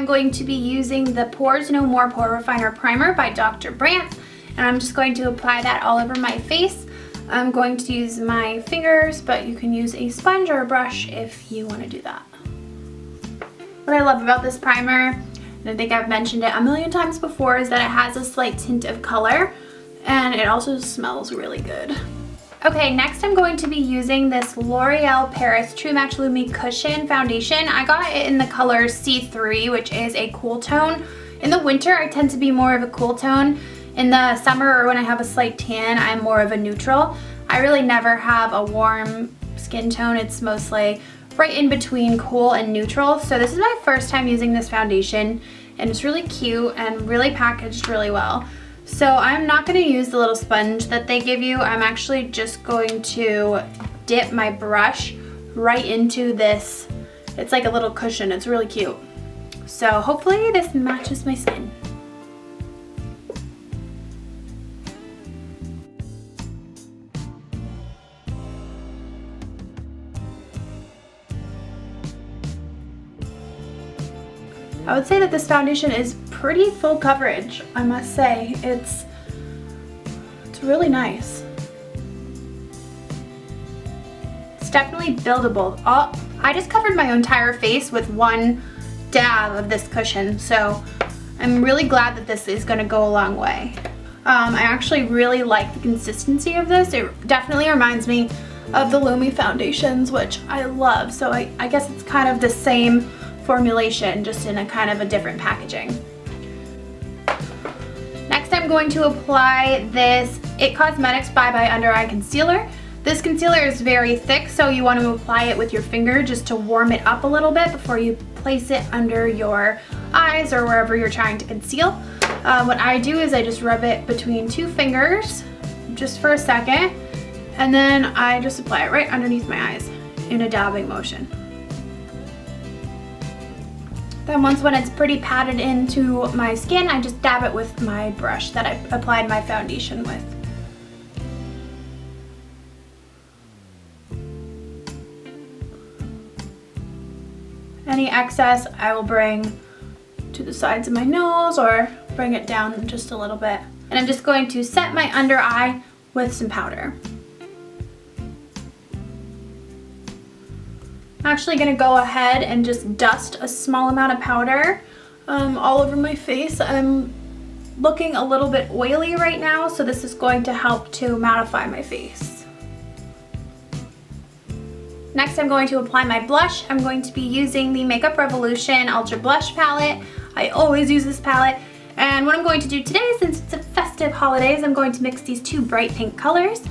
I'm going to be using the Pores No More Pore Refiner Primer by Dr. Brandt, and I'm just going to apply that all over my face. I'm going to use my fingers, but you can use a sponge or a brush if you want to do that. What I love about this primer, and I think I've mentioned it a million times before, is that it has a slight tint of color, and it also smells really good. Okay, next I'm going to be using this L'Oreal Paris True Match Lumi Cushion Foundation. I got it in the color C3, which is a cool tone. In the winter, I tend to be more of a cool tone. In the summer or when I have a slight tan, I'm more of a neutral. I really never have a warm skin tone. It's mostly right in between cool and neutral. So this is my first time using this foundation, and it's really cute and really packaged really well. So I'm not going to use the little sponge that they give you. I'm actually just going to dip my brush right into this. It's like a little cushion. It's really cute. So hopefully this matches my skin. I would say that this foundation is pretty full coverage, I must say. It's really nice. It's definitely buildable. I just covered my entire face with one dab of this cushion, so I'm really glad that this is going to go a long way. I actually really like the consistency of this. It definitely reminds me of the Lumi foundations, which I love, so I guess it's kind of the same formulation, just in a kind of a different packaging. Next, I'm going to apply this IT Cosmetics Bye Bye Under Eye Concealer. This concealer is very thick, so you want to apply it with your finger just to warm it up a little bit before you place it under your eyes or wherever you're trying to conceal. What I do is I just rub it between two fingers just for a second, and then I just apply it right underneath my eyes in a dabbing motion. Then when it's pretty patted into my skin, I just dab it with my brush that I applied my foundation with. Any excess I will bring to the sides of my nose or bring it down just a little bit. And I'm just going to set my under eye with some powder. I'm actually going to go ahead and just dust a small amount of powder all over my face. I'm looking a little bit oily right now, so this is going to help to mattify my face. Next, I'm going to apply my blush. I'm going to be using the Makeup Revolution Ultra Blush Palette. I always use this palette. And what I'm going to do today, since it's a festive holidays, I'm going to mix these two bright pink colors,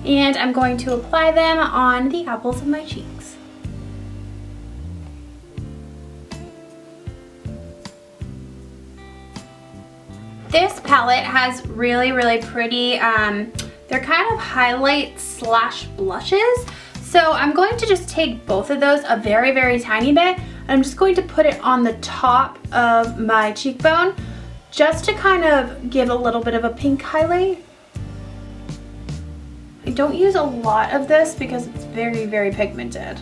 and I'm going to apply them on the apples of my cheeks. This palette has really pretty, they're kind of highlight slash blushes. So I'm going to just take both of those a very tiny bit, and I'm just going to put it on the top of my cheekbone just to kind of give a little bit of a pink highlight. I don't use a lot of this because it's very pigmented.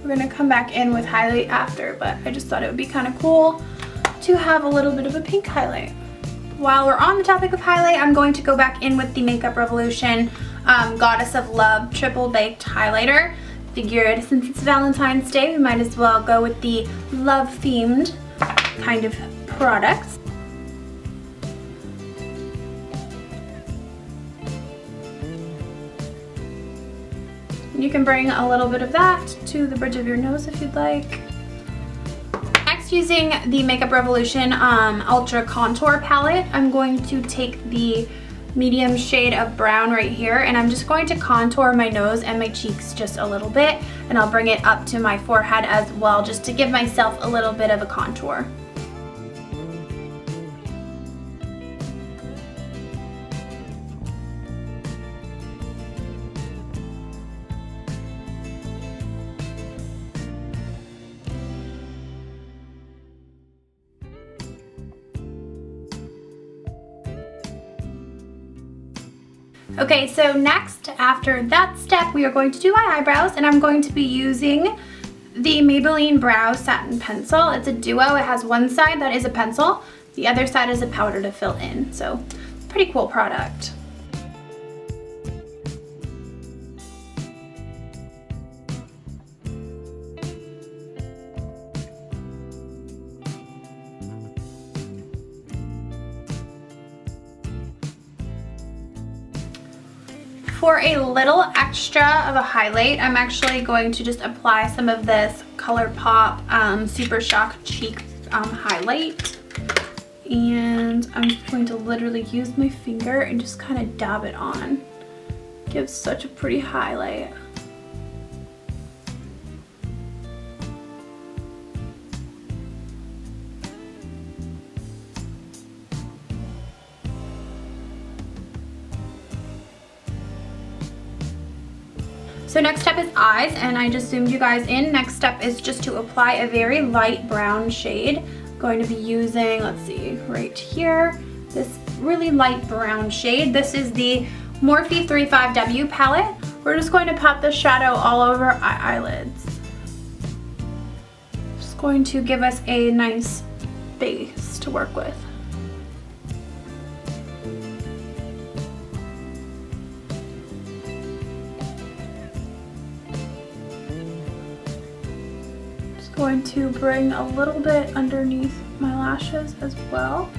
We're gonna come back in with highlight after, but I just thought it would be kind of cool to have a little bit of a pink highlight. While we're on the topic of highlight, I'm going to go back in with the Makeup Revolution Goddess of Love Triple Baked Highlighter. Figured since it's Valentine's Day, we might as well go with the love-themed kind of products. You can bring a little bit of that to the bridge of your nose if you'd like. Using the Makeup Revolution Ultra Contour Palette, I'm going to take the medium shade of brown right here, and I'm just going to contour my nose and my cheeks just a little bit, and I'll bring it up to my forehead as well, just to give myself a little bit of a contour. Okay, so next, after that step, we are going to do my eyebrows, and I'm going to be using the Maybelline Brow Satin Pencil. It's a duo. It has one side that is a pencil, the other side is a powder to fill in. So, pretty cool product. For a little extra of a highlight, I'm actually going to just apply some of this ColourPop Super Shock Cheek highlight. And I'm just going to literally use my finger and just kind of dab it on. Gives such a pretty highlight. So next step is eyes, and I just zoomed you guys in. Next step is just to apply a very light brown shade. I'm going to be using, let's see, right here, this really light brown shade. This is the Morphe 35W palette. We're just going to pop the shadow all over our eyelids. Just going to give us a nice base to work with. Going to bring a little bit underneath my lashes as well.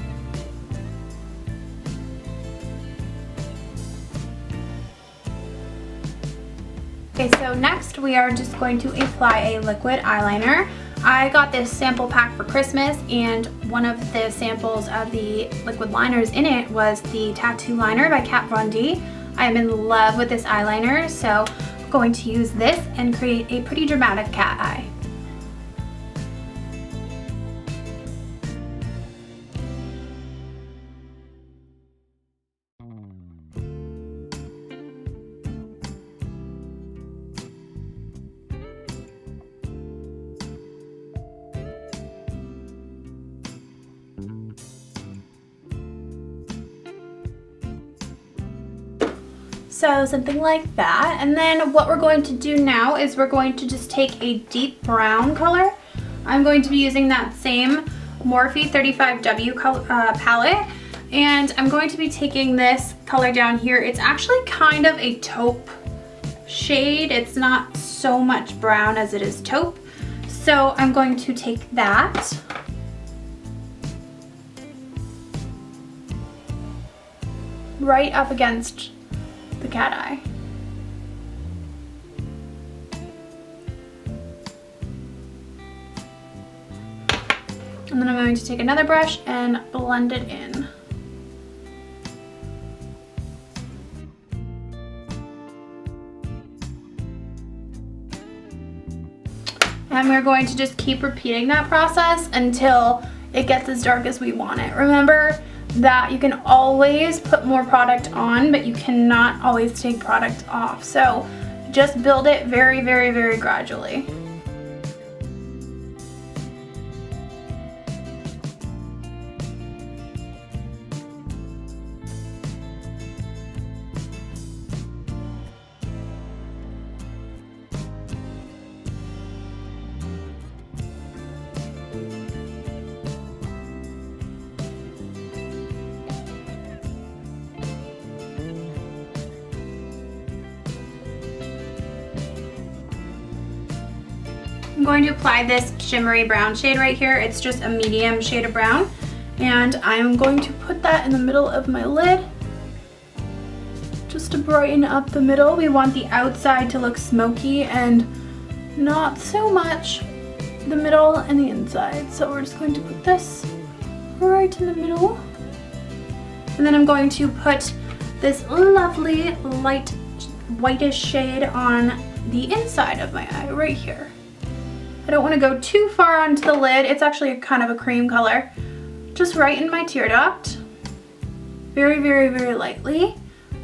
Okay, so next we are just going to apply a liquid eyeliner. I got this sample pack for Christmas, and one of the samples of the liquid liners in it was the Tattoo Liner by Kat Von D. I am in love with this eyeliner, so I'm going to use this and create a pretty dramatic cat eye. So something like that. And then what we're going to do now is we're going to just take a deep brown color. I'm going to be using that same Morphe 35W palette. And I'm going to be taking this color down here. It's actually kind of a taupe shade. It's not so much brown as it is taupe. So I'm going to take that. Right up against the cat eye. And then I'm going to take another brush and blend it in. And we're going to just keep repeating that process until it gets as dark as we want it. Remember that you can always put more product on, but you cannot always take product off. So just build it very, very, very gradually. I'm going to apply this shimmery brown shade right here. It's just a medium shade of brown. And I'm going to put that in the middle of my lid just to brighten up the middle. We want the outside to look smoky and not so much the middle and the inside. So we're just going to put this right in the middle. And then I'm going to put this lovely light whitish shade on the inside of my eye right here. I don't want to go too far onto the lid. It's actually kind of a cream color. Just right in my tear duct. Very, very, very lightly.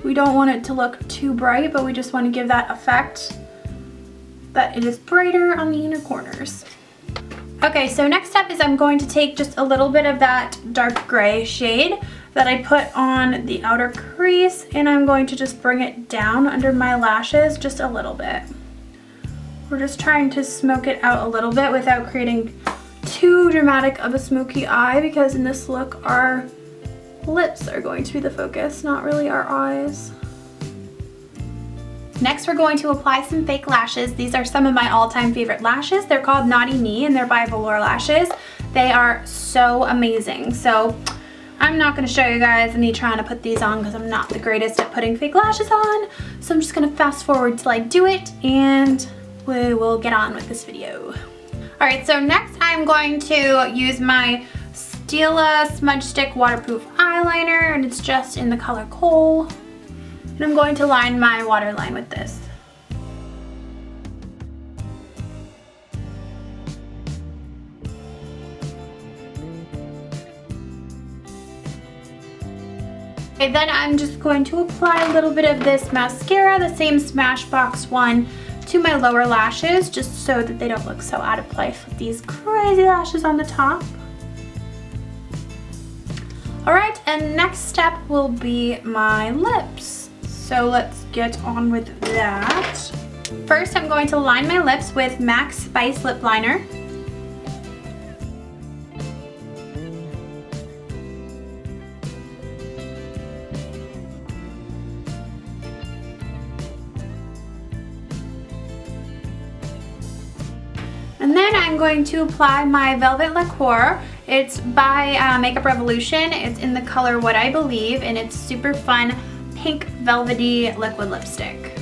We don't want it to look too bright, but we just want to give that effect that it is brighter on the inner corners. Okay, so next step is I'm going to take just a little bit of that dark gray shade that I put on the outer crease, and I'm going to just bring it down under my lashes just a little bit. We're just trying to smoke it out a little bit without creating too dramatic of a smoky eye, because in this look our lips are going to be the focus, not really our eyes. Next, we're going to apply some fake lashes. These are some of my all-time favorite lashes. They're called Naughty Me and they're by Velour Lashes. They are so amazing. So I'm not going to show you guys me trying to put these on because I'm not the greatest at putting fake lashes on. So I'm just going to fast forward till I do it and we will get on with this video. Alright, so next I'm going to use my Stila Smudge Stick Waterproof Eyeliner, and it's just in the color Coal. And I'm going to line my waterline with this. Okay, then I'm just going to apply a little bit of this mascara, the same Smashbox one, to my lower lashes, just so that they don't look so out of place with these crazy lashes on the top. Alright, and next step will be my lips. So let's get on with that. First, I'm going to line my lips with MAC Spice Lip Liner. And then I'm going to apply my Velvet Liqueur. It's by Makeup Revolution. It's in the color What I Believe, and it's super fun pink velvety liquid lipstick.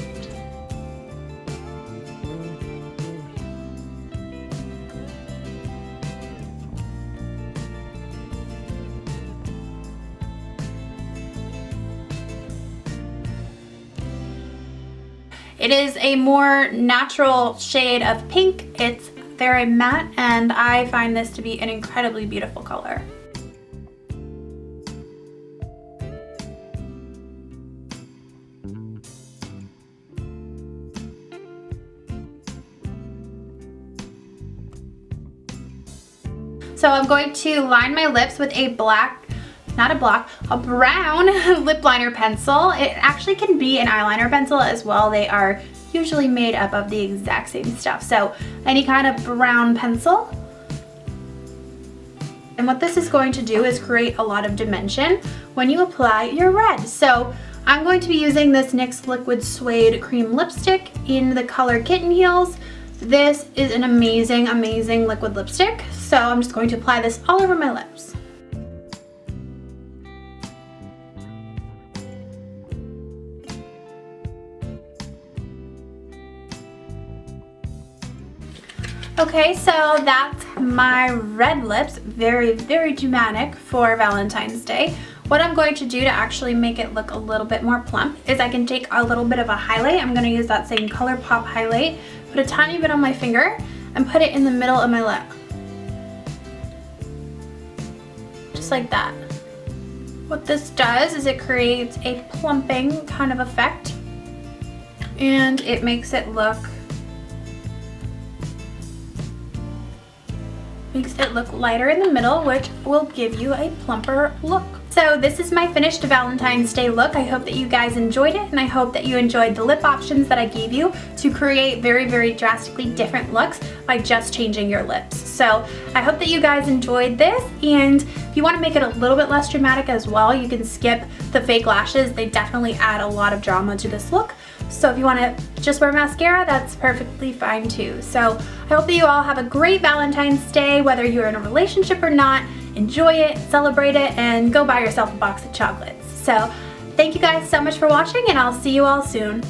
It is a more natural shade of pink. It's very matte, and I find this to be an incredibly beautiful color. So I'm going to line my lips with a brown lip liner pencil. It actually can be an eyeliner pencil as well. They are usually made up of the exact same stuff. So any kind of brown pencil. And what this is going to do is create a lot of dimension when you apply your red. So I'm going to be using this NYX Liquid Suede Cream Lipstick in the color Kitten Heels. This is an amazing, amazing liquid lipstick. So I'm just going to apply this all over my lips. Okay, so that's my red lips. Very, very dramatic for Valentine's Day. What I'm going to do to actually make it look a little bit more plump is I can take a little bit of a highlight. I'm going to use that same ColourPop highlight, put a tiny bit on my finger, and put it in the middle of my lip. Just like that. What this does is it creates a plumping kind of effect, and it makes it look lighter in the middle, which will give you a plumper look. So this is my finished Valentine's Day look. I hope that you guys enjoyed it, and I hope that you enjoyed the lip options that I gave you to create very, very drastically different looks by just changing your lips. So I hope that you guys enjoyed this, and if you want to make it a little bit less dramatic as well, you can skip the fake lashes. They definitely add a lot of drama to this look. So if you want to just wear mascara, that's perfectly fine too. So I hope that you all have a great Valentine's Day, whether you're in a relationship or not. Enjoy it, celebrate it, and go buy yourself a box of chocolates. So thank you guys so much for watching, and I'll see you all soon.